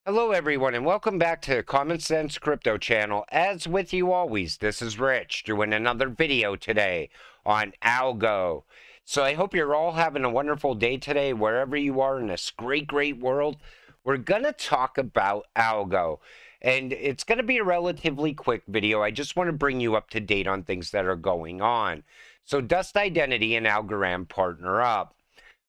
Hello, everyone, and welcome back to Common Sense Crypto Channel. As with you always, this is Rich doing another video today on Algo. So I hope you're all having a wonderful day today, wherever you are in this great, great world. We're going to talk about Algo, and it's going to be a relatively quick video. I just want to bring you up to date on things that are going on. So Dust Identity and Algorand partner up.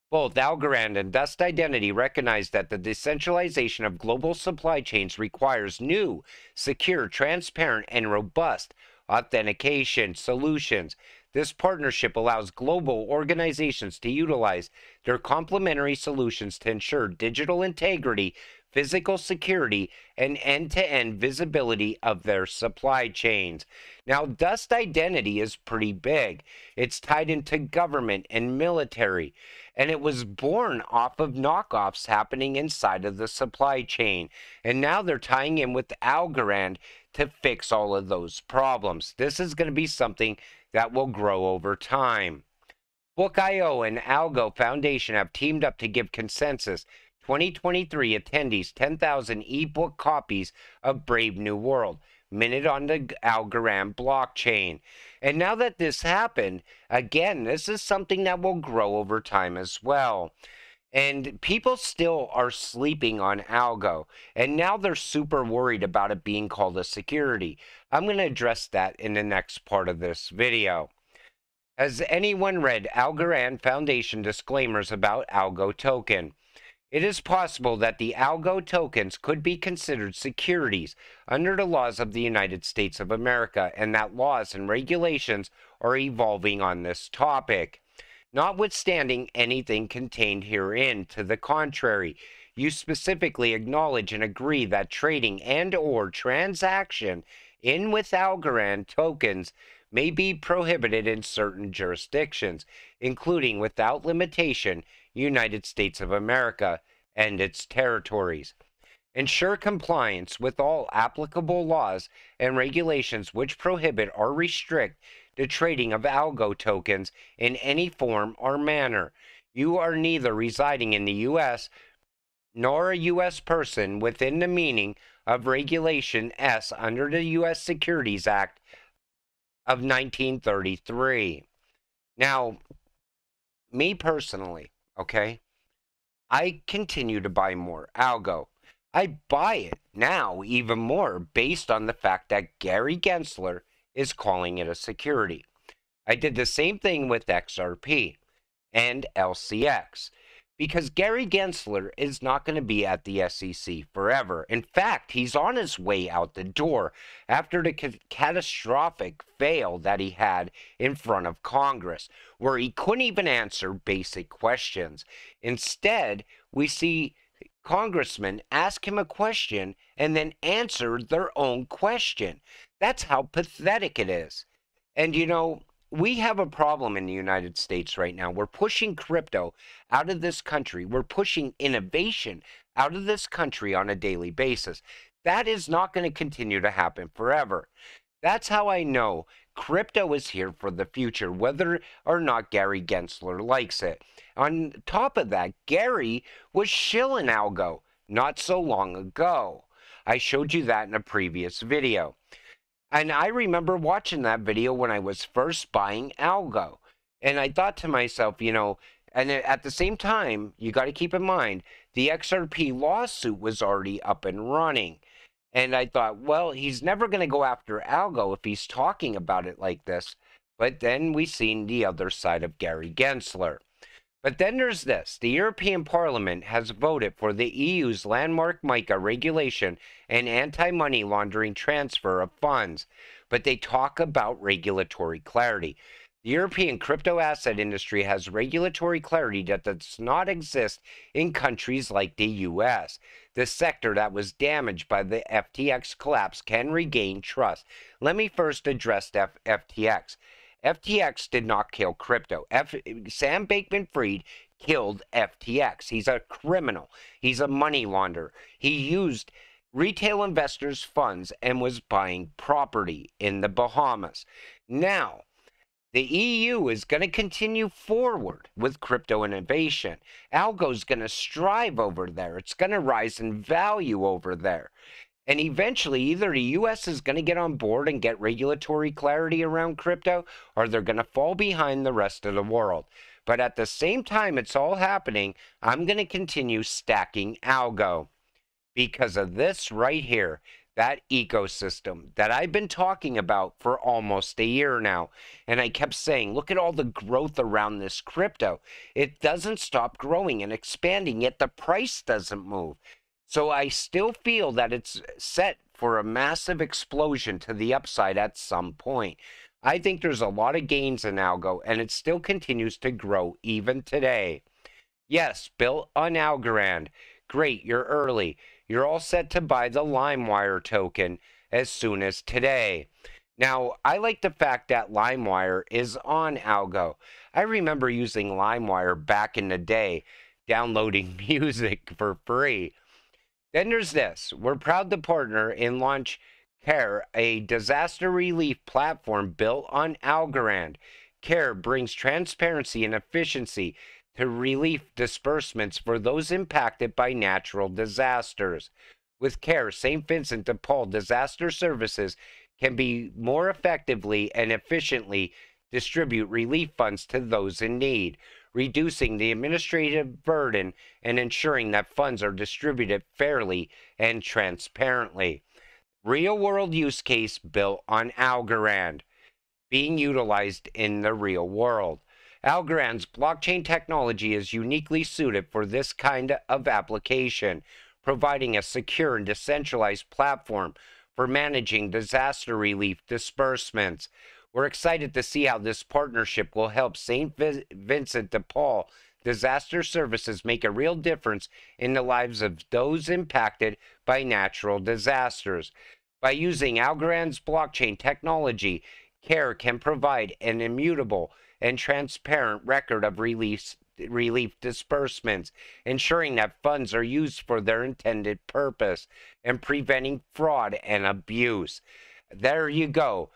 Both Algorand and Dust Identity recognize that the decentralization of global supply chains requires new, secure, transparent, and robust authentication solutions. This partnership allows global organizations to utilize their complementary solutions to ensure digital integrity, physical security, and end-to-end visibility of their supply chains. Now, Dust Identity is pretty big. It's tied into government and military, and it was born off of knockoffs happening inside of the supply chain. And now they're tying in with Algorand to fix all of those problems. This is going to be something that will grow over time. Book.io and Algo Foundation have teamed up to give Consensus 2023 attendees 10,000 ebook copies of Brave New World, minted on the Algorand blockchain. And now that this happened, again, this is something that will grow over time as well. And people still are sleeping on Algo, and now they're super worried about it being called a security. I'm going to address that in the next part of this video. Has anyone read Algorand Foundation disclaimers about Algo token? It is possible that the Algo tokens could be considered securities under the laws of the United States of America, and that laws and regulations are evolving on this topic. Notwithstanding anything contained herein to the contrary, you specifically acknowledge and agree that trading and/or transaction in with Algorand tokens may be prohibited in certain jurisdictions, including without limitation, United States of America and its territories. Ensure compliance with all applicable laws and regulations which prohibit or restrict the trading of Algo tokens in any form or manner. You are neither residing in the U.S. nor a U.S. person within the meaning of Regulation S under the U.S. Securities Act of 1933. Now, me personally, okay, I continue to buy more Algo. I buy it now even more based on the fact that Gary Gensler is calling it a security. I did the same thing with XRP and LCX because Gary Gensler is not going to be at the SEC forever. In fact, he's on his way out the door after the catastrophic fail that he had in front of Congress, where he couldn't even answer basic questions. Instead, we see congressmen ask him a question and then answer their own question. That's how pathetic it is. And you know, we have a problem in the United States right now. We're pushing crypto out of this country. We're pushing innovation out of this country on a daily basis. That is not going to continue to happen forever. That's how I know crypto is here for the future, whether or not Gary Gensler likes it. On top of that, Gary was shilling Algo not so long ago. I showed you that in a previous video. And I remember watching that video when I was first buying Algo. And I thought to myself, you know, and at the same time, you got to keep in mind, the XRP lawsuit was already up and running. And I thought, well, he's never going to go after Algo if he's talking about it like this. But then we seen the other side of Gary Gensler. But then there's this. The European Parliament has voted for the EU's landmark MiCA regulation and anti-money laundering transfer of funds. But they talk about regulatory clarity. The European crypto asset industry has regulatory clarity that does not exist in countries like the US. The sector that was damaged by the FTX collapse can regain trust. Let me first address FTX. FTX did not kill crypto. Sam Bankman-Fried killed FTX. He's a criminal. He's a money launderer. He used retail investors' funds and was buying property in the Bahamas. Now, The EU is going to continue forward with crypto innovation. Algo's going to strive over there. It's going to rise in value over there. And eventually, either the US is going to get on board and get regulatory clarity around crypto, or they're going to fall behind the rest of the world. But at the same time it's all happening, I'm going to continue stacking Algo because of this right here, that ecosystem that I've been talking about for almost a year now. And I kept saying, look at all the growth around this crypto. It doesn't stop growing and expanding, yet the price doesn't move. So I still feel that it's set for a massive explosion to the upside at some point. I think there's a lot of gains in Algo, and it still continues to grow even today. Yes, built on Algorand. Great, you're early. You're all set to buy the LimeWire token as soon as today. Now, I like the fact that LimeWire is on Algo. I remember using LimeWire back in the day, downloading music for free. Then there's this. We're proud to partner in launch CARE, a disaster relief platform built on Algorand. CARE brings transparency and efficiency to relief disbursements for those impacted by natural disasters. With CARE, St. Vincent de Paul Disaster Services can be more effectively and efficiently distribute relief funds to those in need, reducing the administrative burden and ensuring that funds are distributed fairly and transparently. Real-world use case built on Algorand, being utilized in the real world. Algorand's blockchain technology is uniquely suited for this kind of application, providing a secure and decentralized platform for managing disaster relief disbursements. We're excited to see how this partnership will help St. Vincent de Paul Disaster Services make a real difference in the lives of those impacted by natural disasters. By using Algorand's blockchain technology, CARE can provide an immutable and transparent record of relief disbursements, ensuring that funds are used for their intended purpose and preventing fraud and abuse. There you go.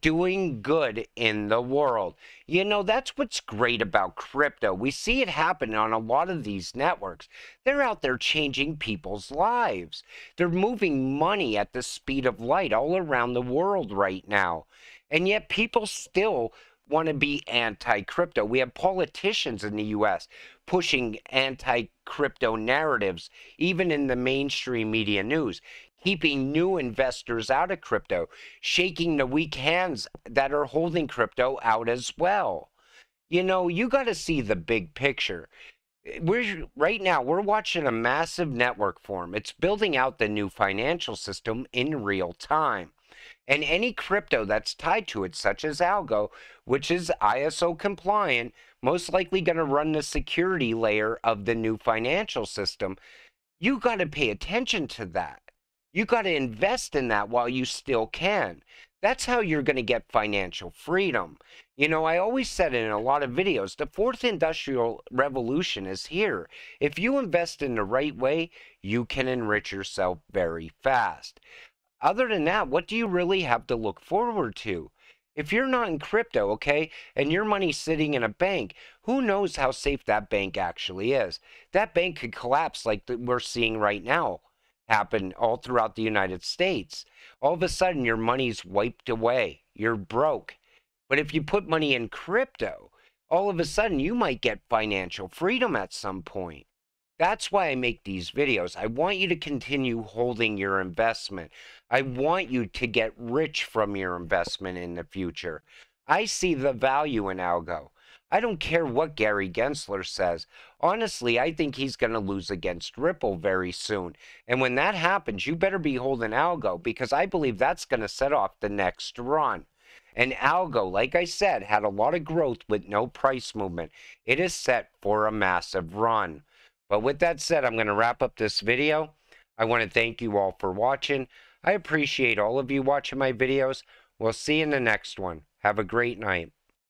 Doing good in the world. You know, that's what's great about crypto. We see it happen on a lot of these networks. They're out there changing people's lives. They're moving money at the speed of light all around the world right now. And yet people still want to be anti-crypto. We have politicians in the U.S. pushing anti-crypto narratives, even in the mainstream media news, keeping new investors out of crypto, shaking the weak hands that are holding crypto out as well. You know, you got to see the big picture. Right now, we're watching a massive network form. It's building out the new financial system in real time. And any crypto that's tied to it, such as Algo, which is ISO compliant, most likely going to run the security layer of the new financial system, you got to pay attention to that. You got to invest in that while you still can. That's how you're going to get financial freedom. You know, I always said in a lot of videos, the fourth industrial revolution is here. If you invest in the right way, you can enrich yourself very fast. Other than that, what do you really have to look forward to? If you're not in crypto, okay, and your money's sitting in a bank, who knows how safe that bank actually is? That bank could collapse like we're seeing right now happen all throughout the United States. All of a sudden, your money's wiped away. You're broke. But if you put money in crypto, all of a sudden, you might get financial freedom at some point. That's why I make these videos. I want you to continue holding your investment. I want you to get rich from your investment in the future. I see the value in Algo. I don't care what Gary Gensler says. Honestly, I think he's going to lose against Ripple very soon. And when that happens, you better be holding Algo, because I believe that's going to set off the next run. And Algo, like I said, had a lot of growth with no price movement. It is set for a massive run. But with that said, I'm going to wrap up this video. I want to thank you all for watching. I appreciate all of you watching my videos. We'll see you in the next one. Have a great night.